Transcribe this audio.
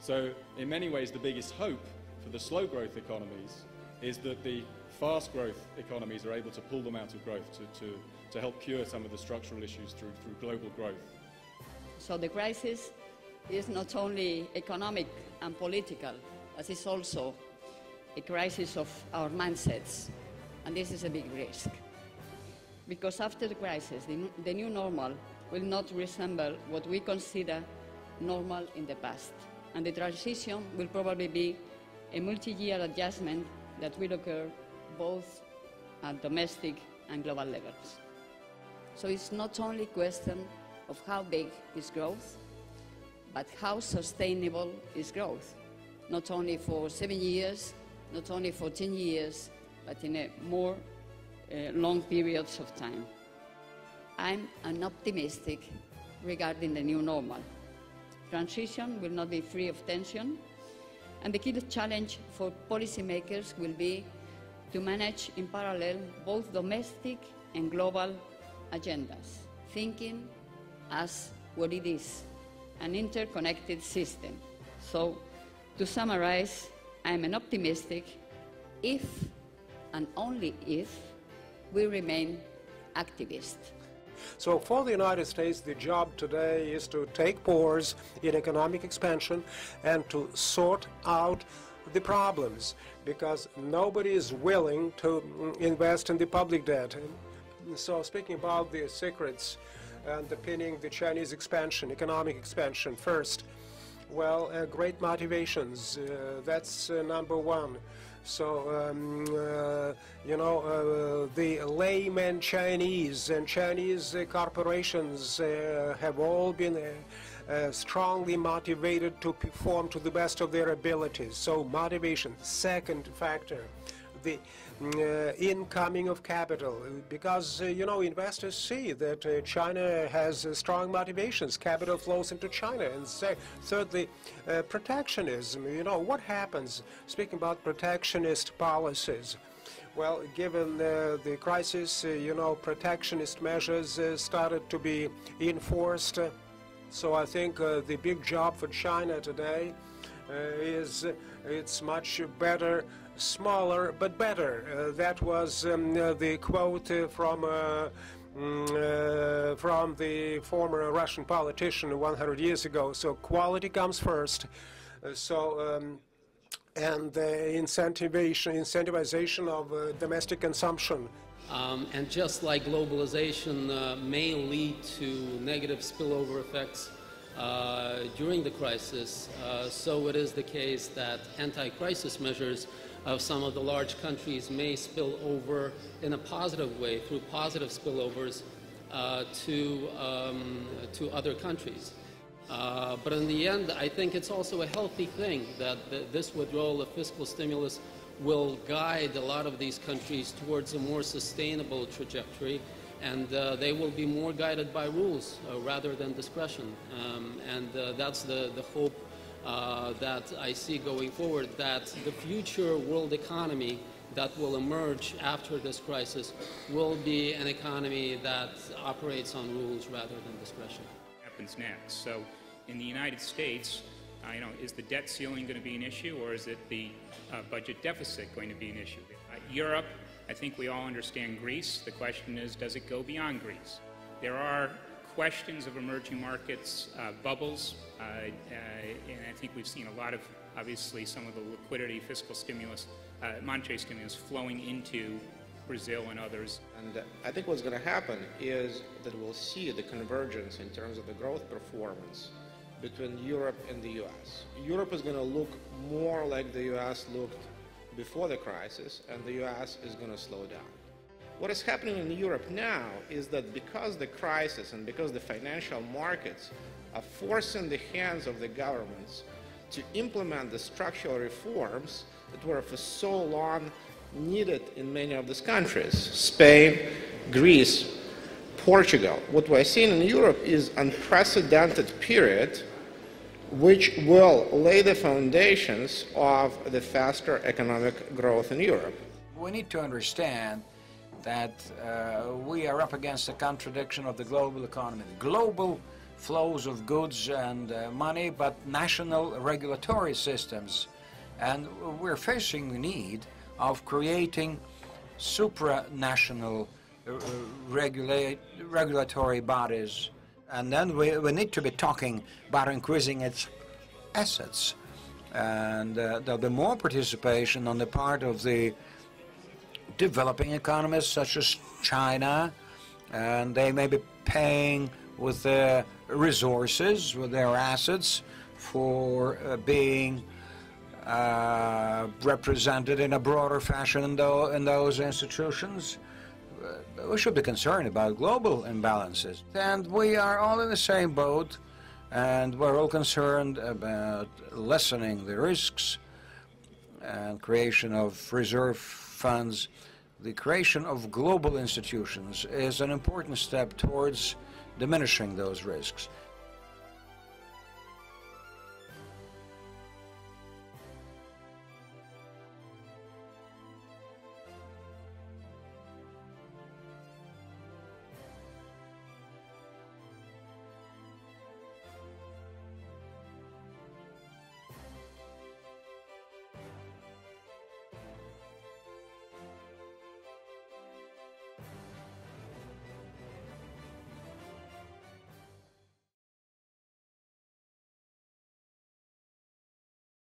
So in many ways the biggest hope for the slow growth economies is that the fast growth economies are able to pull them out of growth, to help cure some of the structural issues through global growth. So the crisis is not only economic and political, but it's also a crisis of our mindsets, and this is a big risk. Because after the crisis, the new normal will not resemble what we consider normal in the past, and the transition will probably be a multi-year adjustment that will occur both at domestic and global levels. So it's not only a question of how big is growth, but how sustainable is growth, not only for 7 years, not only for 10 years, but in a more long periods of time. I'm optimistic regarding the new normal. Transition will not be free of tension, and the key challenge for policymakers will be to manage in parallel both domestic and global agendas, thinking as what it is, an interconnected system. So, to summarize, I'm optimistic if and only if we remain activists. So for the United States, the job today is to take pause in economic expansion and to sort out the problems, because nobody is willing to invest in the public debt. So speaking about the secrets underpinning the Chinese expansion, economic expansion, first, well, great motivations, that's number one. So, the layman Chinese and Chinese corporations have all been strongly motivated to perform to the best of their abilities. So, motivation. Second factor, the incoming of capital, because investors see that China has strong motivations. Capital flows into China. And thirdly, protectionism. What happens? Speaking about protectionist policies, well, given the crisis, protectionist measures started to be enforced. So I think the big job for China today is it's much better, smaller but better. That was the quote from the former Russian politician 100 years ago. So quality comes first. And incentivization of domestic consumption. And just like globalization may lead to negative spillover effects during the crisis, so it is the case that anti-crisis measures of some of the large countries may spill over in a positive way through positive spillovers to other countries. But in the end, I think it's also a healthy thing that this withdrawal of fiscal stimulus will guide a lot of these countries towards a more sustainable trajectory, and they will be more guided by rules rather than discretion. And that's the hope that I see going forward, that the future world economy that will emerge after this crisis will be an economy that operates on rules rather than discretion. Happens next. So in the United States, is the debt ceiling going to be an issue, or is it the budget deficit going to be an issue? Europe, I think we all understand Greece. The question is, does it go beyond Greece? There are questions of emerging markets, bubbles, and I think we've seen a lot of, obviously, some of the liquidity, fiscal stimulus, monetary stimulus flowing into Brazil and others. And I think what's going to happen is that we'll see the convergence in terms of the growth performance between Europe and the US. Europe is going to look more like the US looked before the crisis, and the US is going to slow down. What is happening in Europe now is that because the crisis and because the financial markets are forcing the hands of the governments to implement the structural reforms that were for so long needed in many of these countries, Spain, Greece, Portugal. What we're seeing in Europe is unprecedented period which will lay the foundations of the faster economic growth in Europe. We need to understand that we are up against the contradiction of the global economy. The global flows of goods and money, but national regulatory systems. And we're facing the need of creating supranational regulatory bodies. And then we need to be talking about increasing its assets. And there'll be more participation on the part of the developing economies such as China, and they may be paying with their resources, with their assets, for being represented in a broader fashion in those institutions. We should be concerned about global imbalances. And we are all in the same boat, and we're all concerned about lessening the risks and creation of reserve funds. The creation of global institutions is an important step towards diminishing those risks.